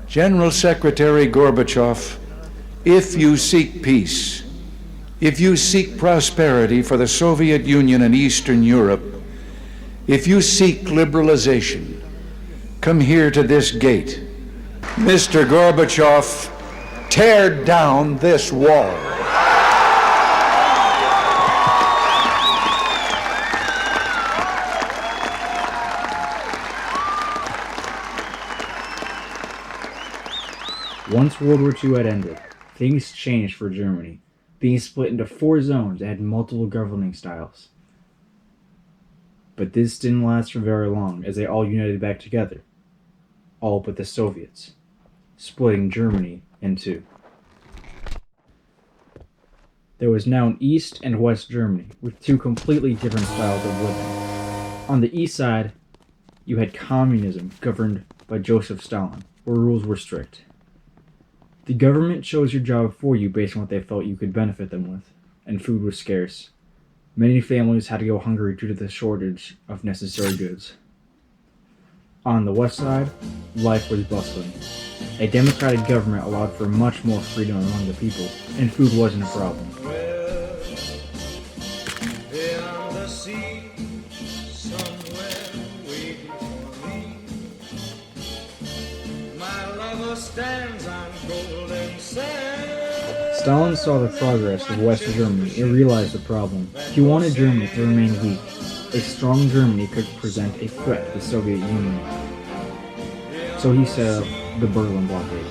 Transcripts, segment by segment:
General Secretary Gorbachev, if you seek peace, if you seek prosperity for the Soviet Union and Eastern Europe, if you seek liberalization, come here to this gate. Mr. Gorbachev, tear down this wall. Once World War II had ended, things changed for Germany, being split into 4 zones that had multiple governing styles. But this didn't last for very long as they all united back together, all but the Soviets, splitting Germany in 2. There was now an East and West Germany with 2 completely different styles of living. On the east side, you had communism governed by Joseph Stalin, where rules were strict. The government chose your job for you based on what they felt you could benefit them with, and food was scarce. Many families had to go hungry due to the shortage of necessary goods. On the west side, life was bustling. A democratic government allowed for much more freedom among the people, and food wasn't a problem. Stalin saw the progress of West Germany and realized the problem. He wanted Germany to remain weak. A strong Germany could present a threat to the Soviet Union. So he set up the Berlin blockade.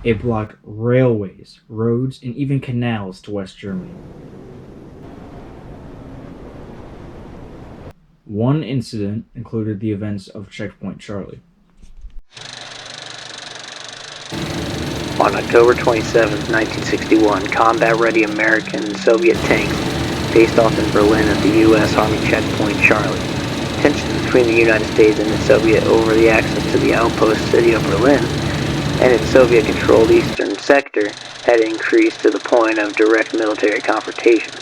It blocked railways, roads, and even canals to West Germany. One incident included the events of Checkpoint Charlie. On October 27, 1961, combat-ready American and Soviet tanks faced off in Berlin at the U.S. Army checkpoint Charlie. Tensions between the United States and the Soviet over the access to the outpost city of Berlin and its Soviet-controlled eastern sector had increased to the point of direct military confrontation.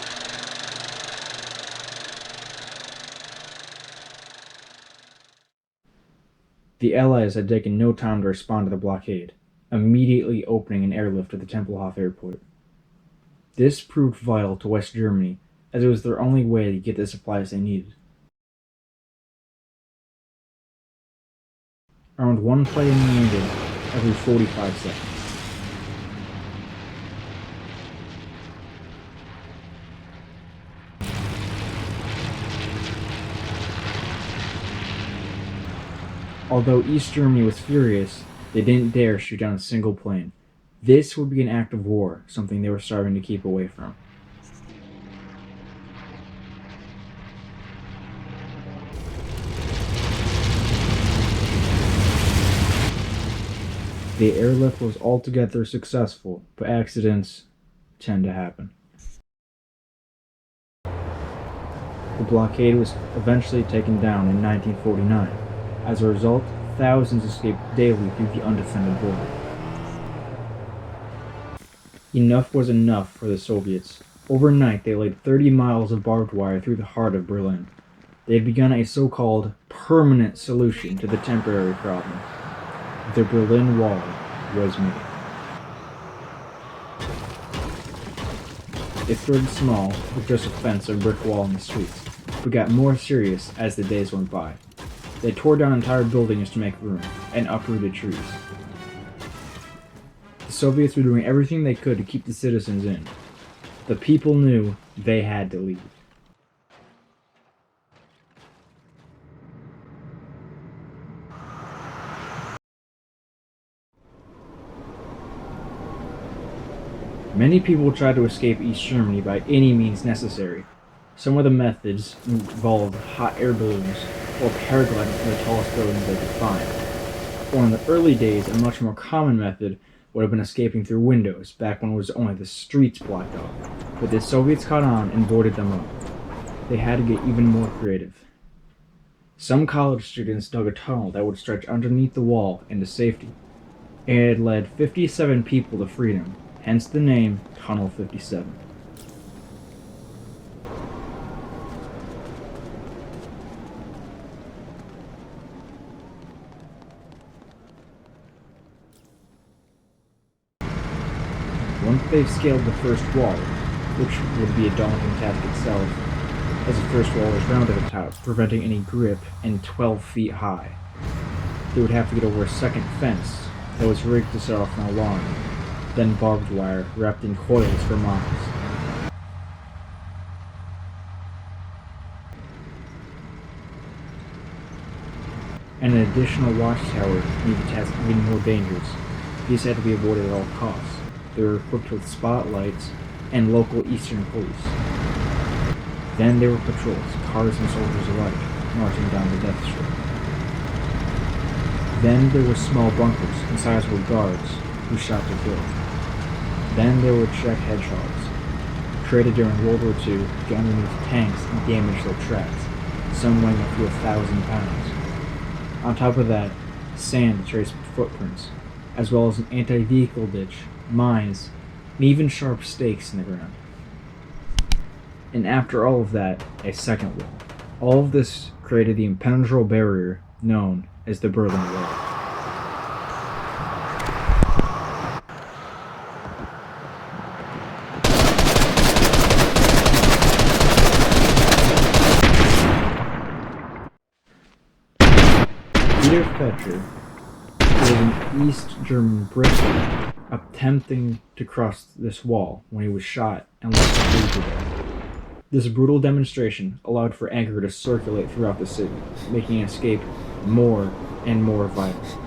The Allies had taken no time to respond to the blockade, immediately opening an airlift at the Tempelhof airport. This proved vital to West Germany, as it was their only way to get the supplies they needed. Around 1 plane landed every 45 seconds. Although East Germany was furious, they didn't dare shoot down a single plane. This would be an act of war, something they were starving to keep away from. The airlift was altogether successful, but accidents tend to happen. The blockade was eventually taken down in 1949. As a result, thousands escaped daily through the undefended border. Enough was enough for the Soviets. Overnight, they laid 30 miles of barbed wire through the heart of Berlin. They had begun a so-called permanent solution to the temporary problem. The Berlin Wall was made. It started small, with just a fence or brick wall in the streets, but got more serious as the days went by. They tore down entire buildings to make room, and uprooted trees. The Soviets were doing everything they could to keep the citizens in. The people knew they had to leave. Many people tried to escape East Germany by any means necessary. Some of the methods involved hot air balloons or paragliding from the tallest buildings they could find. Or in the early days, a much more common method would have been escaping through windows, back when it was only the streets blocked off. But the Soviets caught on and boarded them up. They had to get even more creative. Some college students dug a tunnel that would stretch underneath the wall into safety. It had led 57 people to freedom, hence the name Tunnel 57. Once they've scaled the first wall, which would be a daunting task itself, as the first wall is round at the top, preventing any grip and 12 feet high, they would have to get over a second fence that was rigged to set off an alarm, then barbed wire wrapped in coils for miles. And an additional watchtower made the task even more dangerous. These had to be avoided at all costs. They were equipped with spotlights and local Eastern police. Then there were patrols, cars and soldiers alike, marching down the death strip. Then there were small bunkers and sizable guards who shot to kill. Then there were Czech hedgehogs, created during World War II to get underneath tanks and damage their tracks, some weighing up to 1,000 pounds. On top of that, sand to trace footprints, as well as an anti-vehicle ditch, mines, and even sharp stakes in the ground. And after all of that, a second wall. All of this created the impenetrable barrier known as the Berlin Wall. Peter Fetcher was an East German Briton attempting to cross this wall when he was shot and left to bleed to death. This brutal demonstration allowed for anger to circulate throughout the city, making escape more and more vital.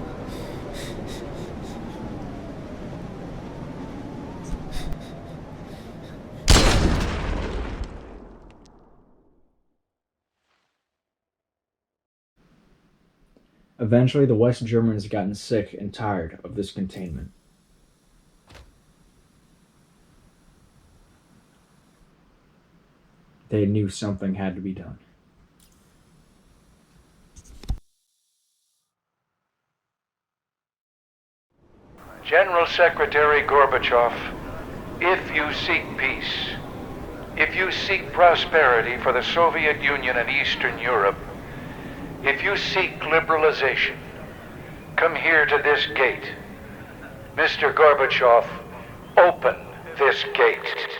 Eventually, the West Germans had gotten sick and tired of this containment. They knew something had to be done. General Secretary Gorbachev, if you seek peace, if you seek prosperity for the Soviet Union and Eastern Europe, if you seek liberalization, come here to this gate. Mr. Gorbachev, open this gate.